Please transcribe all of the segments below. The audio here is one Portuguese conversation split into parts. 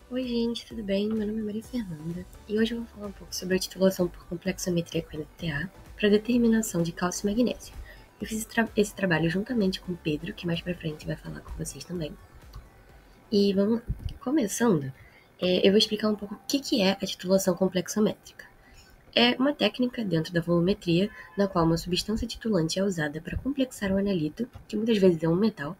Oi, gente, tudo bem? Meu nome é Maria Fernanda e hoje eu vou falar um pouco sobre a titulação por complexometria com NTA para determinação de cálcio e magnésio. Eu fiz esse trabalho juntamente com o Pedro, que mais pra frente vai falar com vocês também. E vamos lá. Começando, eu vou explicar um pouco o que é a titulação complexométrica. É uma técnica dentro da volumetria na qual uma substância titulante é usada para complexar um analito, que muitas vezes é um metal,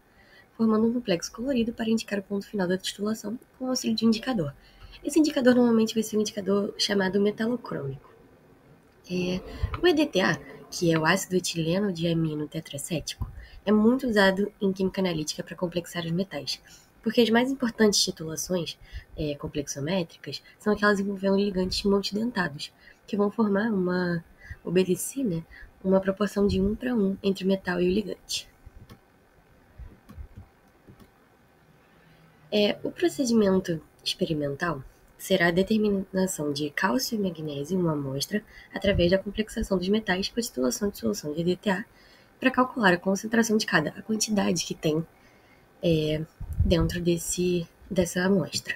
formando um complexo colorido para indicar o ponto final da titulação com o auxílio de um indicador. Esse indicador normalmente vai ser um indicador chamado metalocrômico. O EDTA, que é o ácido etileno diamino tetracético, é muito usado em química analítica para complexar os metais, porque as mais importantes titulações complexométricas são aquelas envolvendo ligantes multidentados, que vão formar obedecer, né, uma proporção de 1 para 1 entre o metal e o ligante. O procedimento experimental será a determinação de cálcio e magnésio em uma amostra através da complexação dos metais com a titulação de solução de EDTA para calcular a concentração de a quantidade que tem dentro dessa amostra.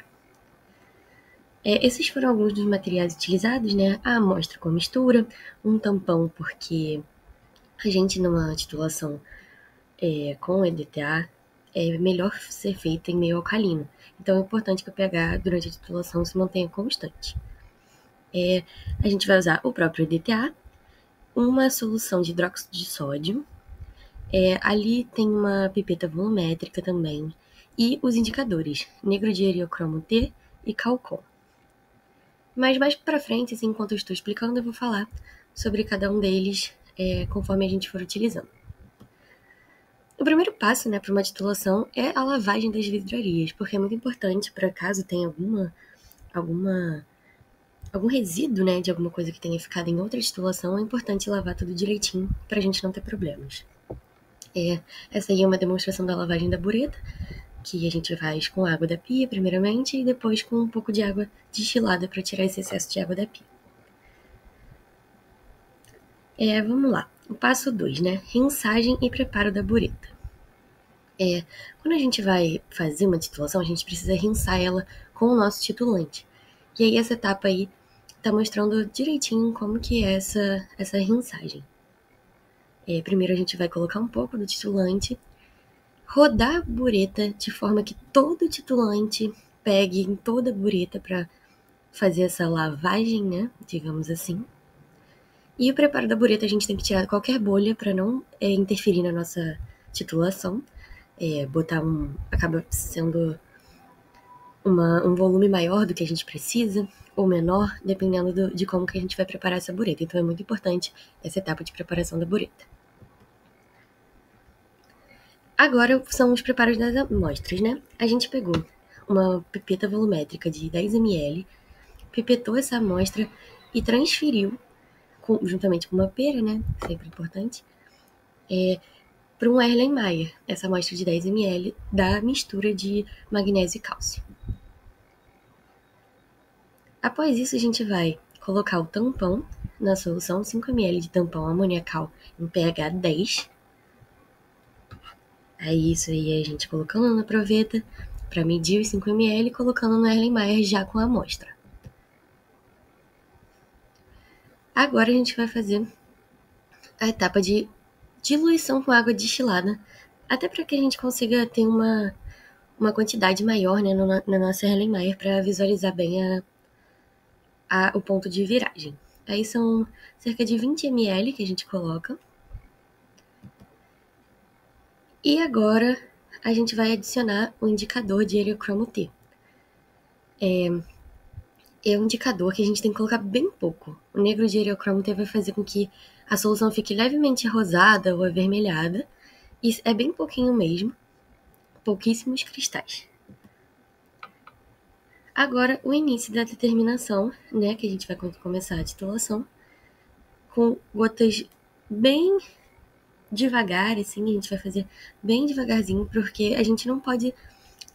Esses foram alguns dos materiais utilizados, né? A amostra com mistura, um tampão, porque a gente numa titulação com EDTA é melhor ser feita em meio alcalino. Então é importante que o pH durante a titulação se mantenha constante. A gente vai usar o próprio EDTA, uma solução de hidróxido de sódio, ali tem uma pipeta volumétrica também, e os indicadores, negrodiereocromo T e Calcom. Mas mais pra frente, assim, enquanto eu estou explicando, eu vou falar sobre cada um deles conforme a gente for utilizando. O primeiro passo, né, para uma titulação é a lavagem das vidrarias, porque é muito importante para caso tenha algum resíduo, né, de alguma coisa que tenha ficado em outra titulação, é importante lavar tudo direitinho para a gente não ter problemas. Essa aí é uma demonstração da lavagem da bureta, que a gente faz com água da pia, primeiramente, e depois com um pouco de água destilada para tirar esse excesso de água da pia. Vamos lá. O passo 2, né? Rinsagem e preparo da bureta. Quando a gente vai fazer uma titulação, a gente precisa rinsar ela com o nosso titulante. E aí essa etapa aí tá mostrando direitinho como que é essa rinsagem. Primeiro a gente vai colocar um pouco do titulante, rodar a bureta de forma que todo o titulante pegue em toda a bureta para fazer essa lavagem, né, digamos assim. E o preparo da bureta a gente tem que tirar qualquer bolha para não interferir na nossa titulação. Acaba sendo um volume maior do que a gente precisa, ou menor, dependendo de como que a gente vai preparar essa bureta. Então é muito importante essa etapa de preparação da bureta. Agora são os preparos das amostras, né? A gente pegou uma pipeta volumétrica de 10 ml, pipetou essa amostra e transferiu, juntamente com uma pera, né? Sempre importante, para um Erlenmeyer, essa amostra de 10 ml da mistura de magnésio e cálcio. Após isso, a gente vai colocar o tampão na solução, 5 ml de tampão amoniacal em pH 10. Aí isso aí a gente colocando na proveta para medir os 5 ml e colocando no Erlenmeyer já com a amostra. Agora a gente vai fazer a etapa de diluição com água destilada, até para que a gente consiga ter uma quantidade maior, né, na nossa Erlenmeyer para visualizar bem o ponto de viragem. Aí são cerca de 20 ml que a gente coloca. E agora a gente vai adicionar o indicador de heliocromo T. É um indicador que a gente tem que colocar bem pouco. O negro de heliocromo T vai fazer com que a solução fique levemente rosada ou avermelhada. E é bem pouquinho mesmo, pouquíssimos cristais. Agora, o início da determinação, né, que a gente vai começar a titulação, com gotas bem devagar, assim, a gente vai fazer bem devagarzinho, porque a gente não pode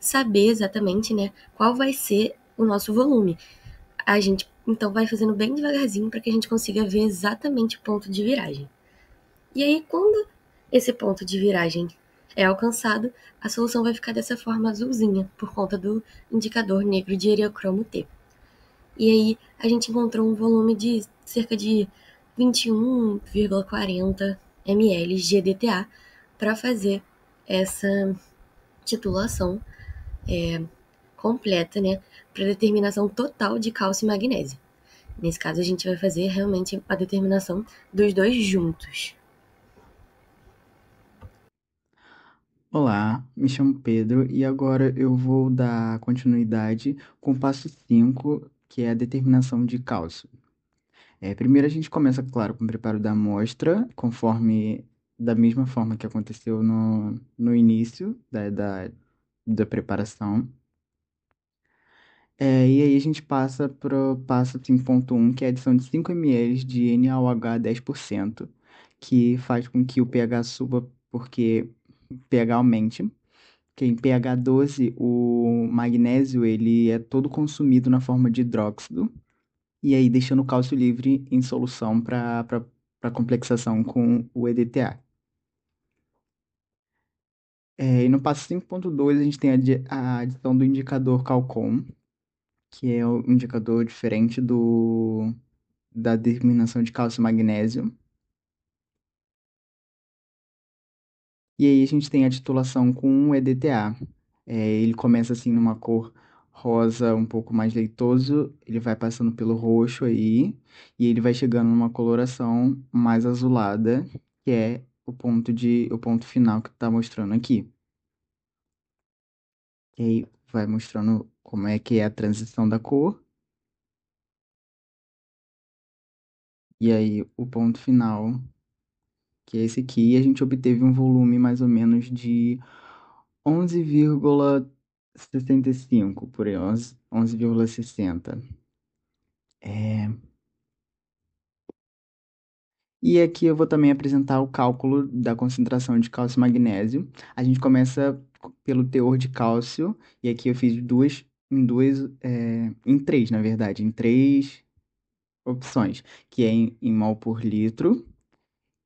saber exatamente, né, qual vai ser o nosso volume. A gente, então, vai fazendo bem devagarzinho para que a gente consiga ver exatamente o ponto de viragem. E aí, quando esse ponto de viragem é alcançado, a solução vai ficar dessa forma azulzinha, por conta do indicador negro de heliocromo T. E aí a gente encontrou um volume de cerca de 21,40 ml de EDTA para fazer essa titulação completa, né, para determinação total de cálcio e magnésio. Nesse caso, a gente vai fazer realmente a determinação dos dois juntos. Olá, me chamo Pedro e agora eu vou dar continuidade com o passo 5, que é a determinação de cálcio. Primeiro a gente começa, claro, com o preparo da amostra, conforme da mesma forma que aconteceu no início da preparação. E aí a gente passa para o passo 5.1, que é a adição de 5 ml de NaOH 10%, que faz com que o pH suba porque o pH aumente. Que em pH 12, o magnésio ele é todo consumido na forma de hidróxido, e aí deixando o cálcio livre em solução para complexação com o EDTA. E no passo 5.2 a gente tem a adição do indicador Calcom, que é um indicador diferente da determinação de cálcio e magnésio. E aí a gente tem a titulação com um EDTA. Ele começa assim numa cor rosa um pouco mais leitoso, ele vai passando pelo roxo aí, e ele vai chegando numa coloração mais azulada, que é o ponto final que está mostrando aqui. E aí vai mostrando como é que é a transição da cor. E aí o ponto final, que é esse aqui, e a gente obteve um volume mais ou menos de 11,65 por aí, 11,60. É... E aqui eu vou também apresentar o cálculo da concentração de cálcio e magnésio. A gente começa pelo teor de cálcio, e aqui eu fiz em três, na verdade, em três opções, que é em mol por litro,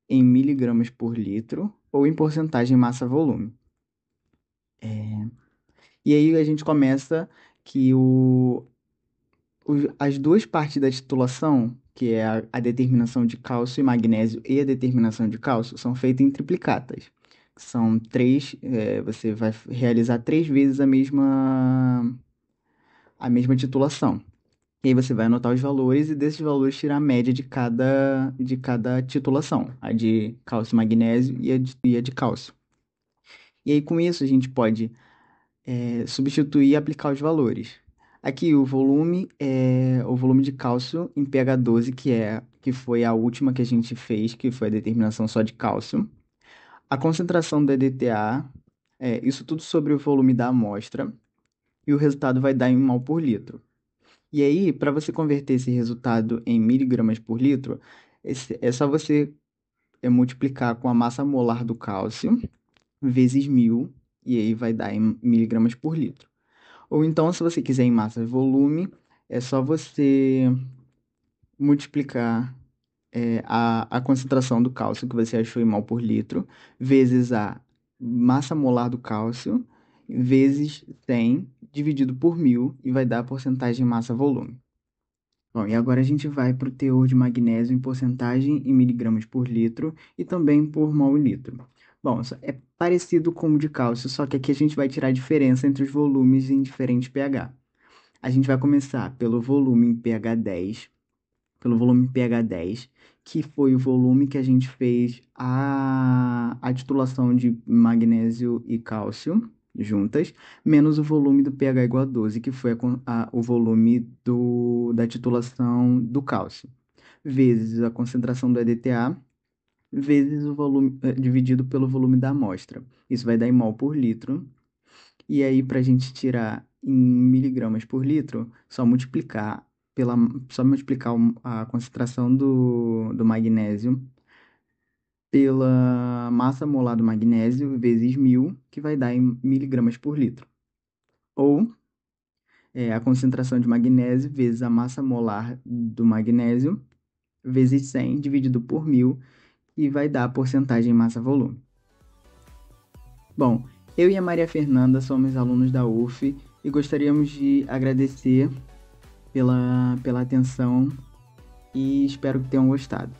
em miligramas por litro ou em porcentagem massa-volume. E aí a gente começa que as duas partes da titulação, que é a determinação de cálcio e magnésio e a determinação de cálcio, são feitas em triplicatas. São três, você vai realizar três vezes a mesma titulação. E aí você vai anotar os valores e desses valores tirar a média de cada titulação, a de cálcio e magnésio e a de cálcio. E aí com isso a gente pode substituir e aplicar os valores. Aqui o volume é o volume de cálcio em pH 12, que foi a última que a gente fez, que foi a determinação só de cálcio. A concentração da EDTA, isso tudo sobre o volume da amostra, e o resultado vai dar em mol por litro. E aí, para você converter esse resultado em miligramas por litro, é só você multiplicar com a massa molar do cálcio vezes 1000, e aí vai dar em miligramas por litro. Ou então, se você quiser em massa e volume, é só você multiplicar a concentração do cálcio que você achou em mol por litro, vezes a massa molar do cálcio, vezes 100, dividido por 1000, e vai dar a porcentagem massa-volume. Bom, e agora a gente vai para o teor de magnésio em porcentagem em miligramas por litro e também por mol e litro. Bom, é parecido com o de cálcio, só que aqui a gente vai tirar a diferença entre os volumes em diferentes pH. A gente vai começar pelo volume pH 10, que foi o volume que a gente fez a titulação de magnésio e cálcio juntas, menos o volume do pH igual a 12, que foi o volume da titulação do cálcio, vezes a concentração do EDTA, vezes o volume, dividido pelo volume da amostra. Isso vai dar em mol por litro. E aí, para a gente tirar em miligramas por litro, pela, só multiplicar a concentração do magnésio pela massa molar do magnésio vezes 1000, que vai dar em miligramas por litro. Ou a concentração de magnésio vezes a massa molar do magnésio vezes 100 dividido por 1000, e vai dar a porcentagem massa-volume. Bom, eu e a Maria Fernanda somos alunos da UF e gostaríamos de agradecer pela atenção e espero que tenham gostado.